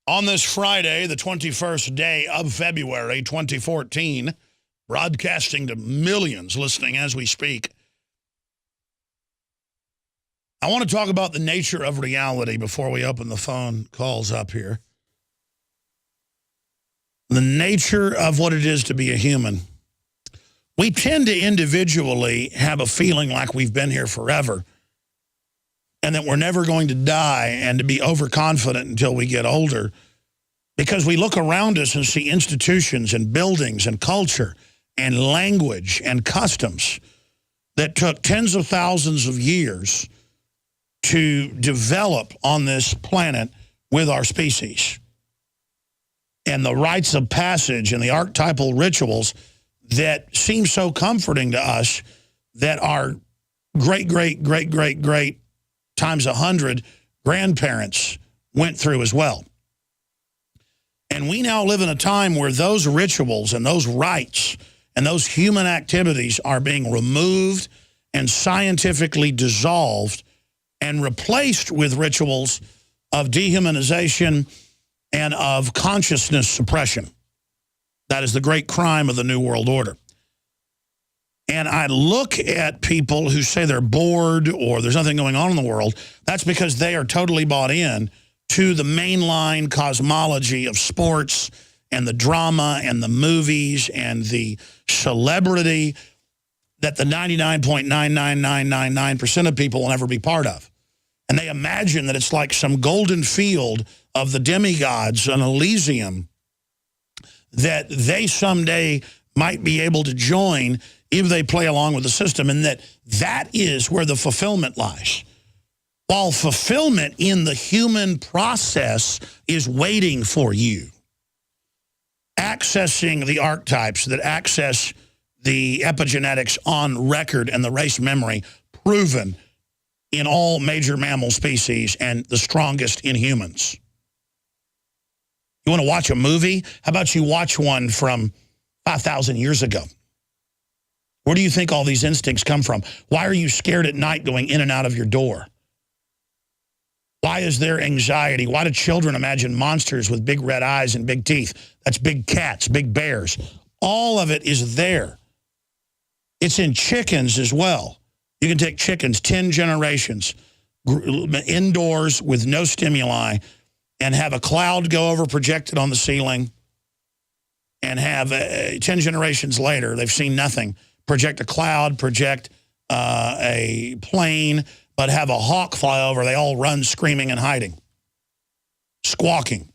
On this Friday, the 21st day of February 2014, broadcasting to millions listening as we speak, I want to talk about the nature of reality before we open the phone calls up here. The nature of what it is to be a human. We tend to individually have a feeling like we've been here forever and that we're never going to die and to be overconfident until we get older, because we look around us and see institutions and buildings and culture and language and customs that took tens of thousands of years to develop on this planet with our species. And the rites of passage and the archetypal rituals that seem so comforting to us that our great times 100 grandparents went through as well. And we now live in a time where those rituals and those rites and those human activities are being removed and scientifically dissolved and replaced with rituals of dehumanization and of consciousness suppression. That is the great crime of the New World Order. And I look at people who say they're bored or there's nothing going on in the world. That's because they are totally bought in to the mainline cosmology of sports and the drama and the movies and the celebrity that the 99.99999% of people will never be part of. And they imagine that it's like some golden field of the demigods, an Elysium, that they someday might be able to join if they play along with the system, and that is where the fulfillment lies. While fulfillment in the human process is waiting for you. Accessing the archetypes that access the epigenetics on record and the race memory proven in all major mammal species and the strongest in humans. You want to watch a movie? How about you watch one from 5,000 years ago? Where do you think all these instincts come from? Why are you scared at night going in and out of your door? Why is there anxiety? Why do children imagine monsters with big red eyes and big teeth? That's big cats, big bears. All of it is there. It's in chickens as well. You can take chickens 10 generations indoors with no stimuli and have a cloud go over projected on the ceiling and have 10 generations later, they've seen nothing. Project a cloud, project a plane, but have a hawk fly over. They all run screaming and hiding, squawking.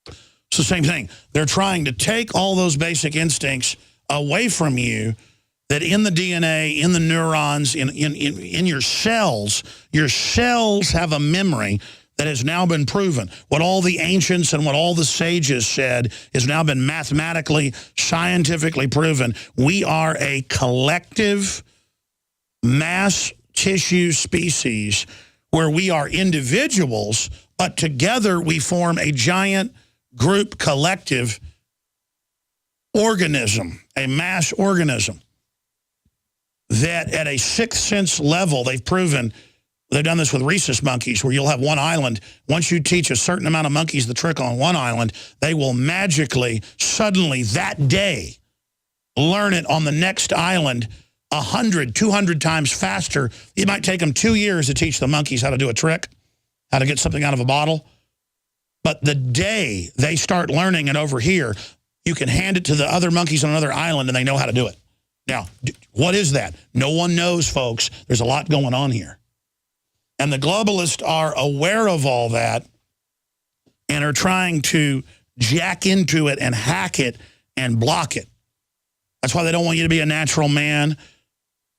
It's the same thing. They're trying to take all those basic instincts away from you that in the DNA, in the neurons, in your cells have a memory that has now been proven. What all the ancients and what all the sages said has now been mathematically, scientifically proven. We are a collective mass tissue species where we are individuals, but together we form a giant group collective organism, a mass organism that at a sixth sense level they've proven. They've done this with rhesus monkeys, where you'll have one island. Once you teach a certain amount of monkeys the trick on one island, they will magically, suddenly, that day, learn it on the next island 100, 200 times faster. It might take them 2 years to teach the monkeys how to do a trick, how to get something out of a bottle. But the day they start learning it over here, you can hand it to the other monkeys on another island and they know how to do it. Now, what is that? No one knows, folks. There's a lot going on here. And the globalists are aware of all that and are trying to jack into it and hack it and block it. That's why they don't want you to be a natural man.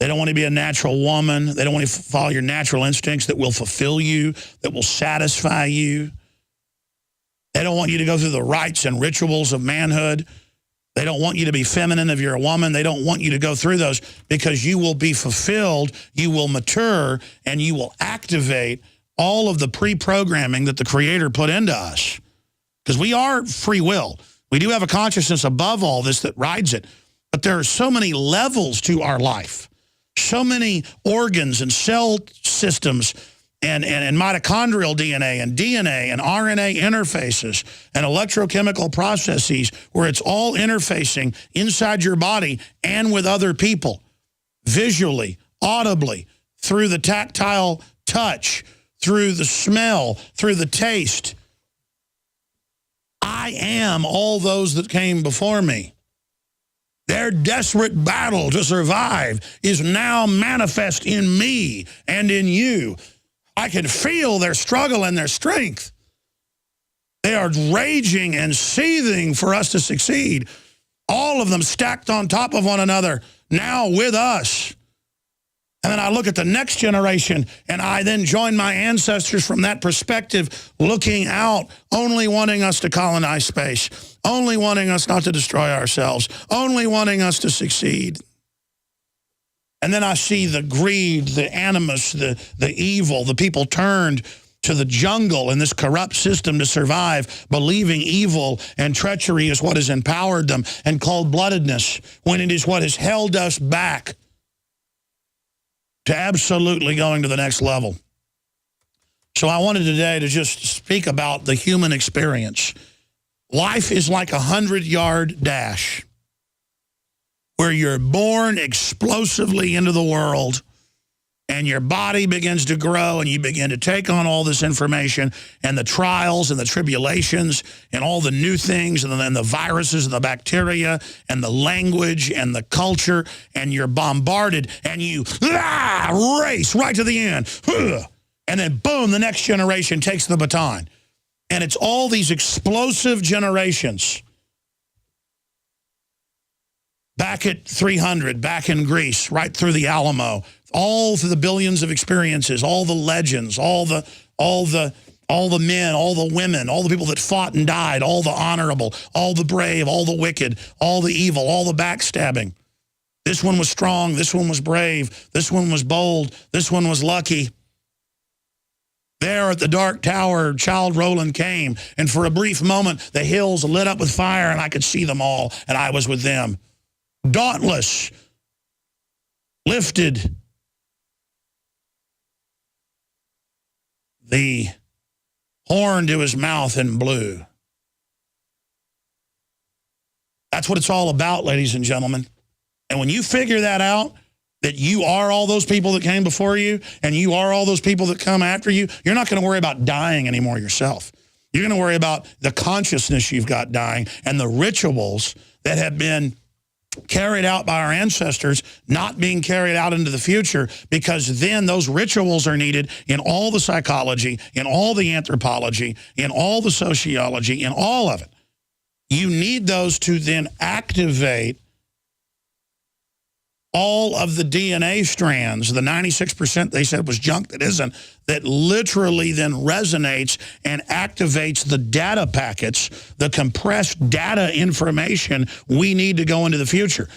They don't want you to be a natural woman. They don't want you to follow your natural instincts that will fulfill you, that will satisfy you. They don't want you to go through the rites and rituals of manhood. They don't want you to be feminine if you're a woman. They don't want you to go through those, because you will be fulfilled, you will mature, and you will activate all of the pre-programming that the Creator put into us. Because we are free will. We do have a consciousness above all this that rides it. But there are so many levels to our life, so many organs and cell systems and mitochondrial DNA and RNA interfaces and electrochemical processes where it's all interfacing inside your body and with other people, visually, audibly, through the tactile touch, through the smell, through the taste. I am all those that came before me. Their desperate battle to survive is now manifest in me and in you. I can feel their struggle and their strength. They are raging and seething for us to succeed. All of them stacked on top of one another, now with us. And then I look at the next generation, and I then join my ancestors from that perspective, looking out, only wanting us to colonize space, only wanting us not to destroy ourselves, only wanting us to succeed. And then I see the greed, the animus, the evil, the people turned to the jungle in this corrupt system to survive, believing evil and treachery is what has empowered them, and cold-bloodedness, when it is what has held us back to absolutely going to the next level. So I wanted today to just speak about the human experience. Life is like a 100-yard dash, where you're born explosively into the world and your body begins to grow and you begin to take on all this information and the trials and the tribulations and all the new things and then the viruses and the bacteria and the language and the culture, and you're bombarded and you race right to the end. And then boom, the next generation takes the baton. And it's all these explosive generations. Back at 300, back in Greece, right through the Alamo, all through the billions of experiences, all the legends, all the men, all the women, all the people that fought and died, all the honorable, all the brave, all the wicked, all the evil, all the backstabbing. This one was strong, this one was brave, this one was bold, this one was lucky. There at the Dark Tower, Child Roland came, and for a brief moment, the hills lit up with fire, and I could see them all, and I was with them. Dauntless, lifted the horn to his mouth and blew. That's what it's all about, ladies and gentlemen. And when you figure that out, that you are all those people that came before you, and you are all those people that come after you, you're not going to worry about dying anymore yourself. You're going to worry about the consciousness you've got dying and the rituals that have been carried out by our ancestors not being carried out into the future, because then those rituals are needed in all the psychology, in all the anthropology, in all the sociology, in all of it. You need those to then activate all of the DNA strands, the 96% they said was junk that isn't, that literally then resonates and activates the data packets, the compressed data information we need to go into the future.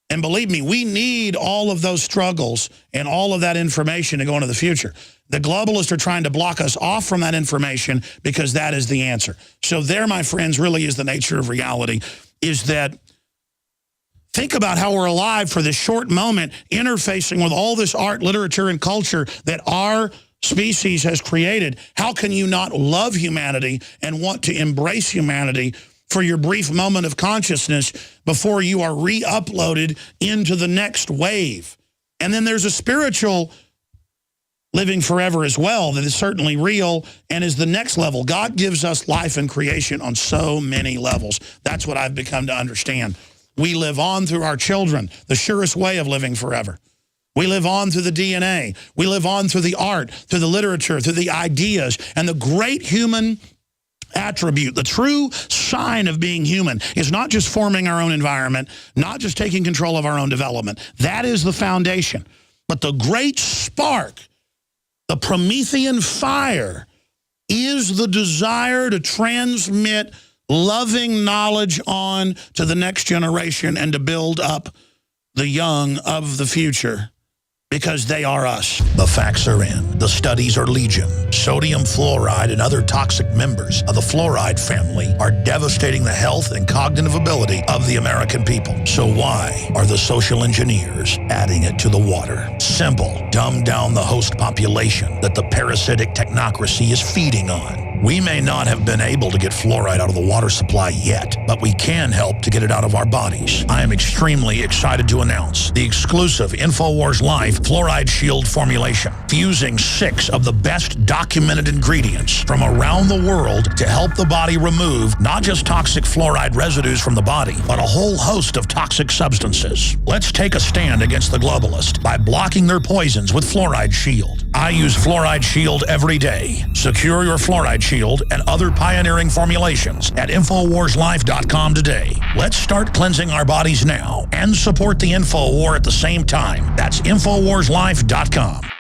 And believe me, we need all of those struggles and all of that information to go into the future. The globalists are trying to block us off from that information because that is the answer. So there, my friends, really is the nature of reality, is that think about how we're alive for this short moment, interfacing with all this art, literature, and culture that our species has created. How can you not love humanity and want to embrace humanity for your brief moment of consciousness before you are re-uploaded into the next wave? And then there's a spiritual living forever as well that is certainly real and is the next level. God gives us life and creation on so many levels. That's what I've become to understand. We live on through our children, the surest way of living forever. We live on through the DNA. We live on through the art, through the literature, through the ideas. And the great human attribute, the true sign of being human, is not just forming our own environment, not just taking control of our own development. That is the foundation. But the great spark, the Promethean fire, is the desire to transmit loving knowledge on to the next generation and to build up the young of the future. because they are us. The facts are in. The studies are legion. Sodium fluoride and other toxic members of the fluoride family are devastating the health and cognitive ability of the American people. So why are the social engineers adding it to the water? Simple. Dumb down the host population that the parasitic technocracy is feeding on. We may not have been able to get fluoride out of the water supply yet, but we can help to get it out of our bodies. I am extremely excited to announce the exclusive InfoWars Life Fluoride Shield formulation, fusing 6 of the best documented ingredients from around the world to help the body remove not just toxic fluoride residues from the body, but a whole host of toxic substances. Let's take a stand against the globalists by blocking their poisons with Fluoride Shield. I use Fluoride Shield every day. Secure your Fluoride Shield and other pioneering formulations at InfoWarsLife.com today. Let's start cleansing our bodies now and support the InfoWar at the same time. That's InfoWarsLife.com.